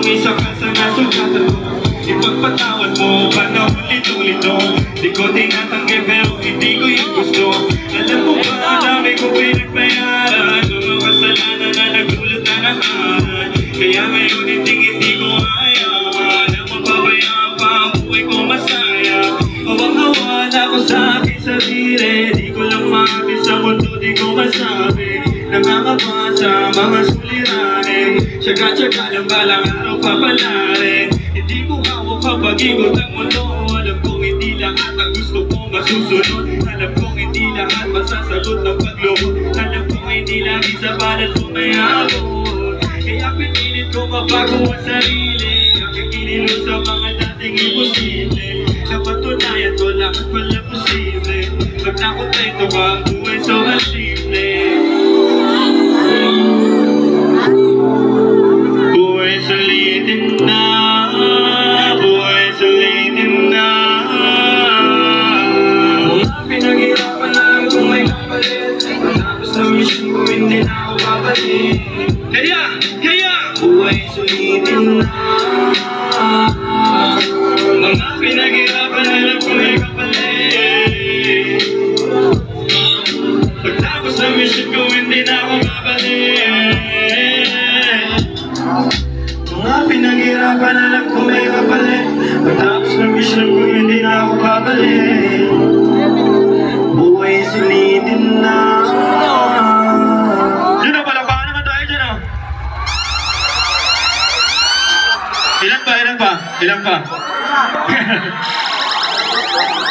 isa ka sa nasugatan ko. Ipagpatawad mo ba na ulit-ulit o? Di ko tinatanggi pero hindi ko yung gusto. Alam mo ba, dami ko pinagbayaran, mga kasalanan na nagdulot na naman. Kaya ngayon hindi ko ayaw na mapabayaan pa ang buhay ko masaya. Hawak-hawa na ako sa aking sarili, di ko lang maabis sa mundo, di ko masabi. Nakakaba sa mga suliranin, tsaga-tsaga lang balang araw papalarin. Hindi ko hawak kapag-ikot ang mundo. Alam kong hindi lahat ang gusto kong masusunod. Alam kong hindi lahat masasagot ng paglubot. Alam kong hindi lagi sa balat ko may abot. Kaya pinilit ko mabago ang sarili, aking kinilo sa mga dating imposible. Napatunayan ko lahat pala posible. Pag nakontento ka, ang buhay so simple. Buhay sulitin na, buhay sulitin na. Pinaghirapan na lang kung may kapalit. Matapos na mission ko, hindi na ako babalik. Kaya buhay sulitin na. Mga pinaghirapan na lang kung may kapalit. Pagtapos na mission ko, hindi na ako babalik. Mga pinaghirapan na lang kung may kapalit. Pagtapos na mission ko, hindi na ako babalik. Buhay sulitin na. Yun na, palakpakan naman tayo dyan o. Ilan pa?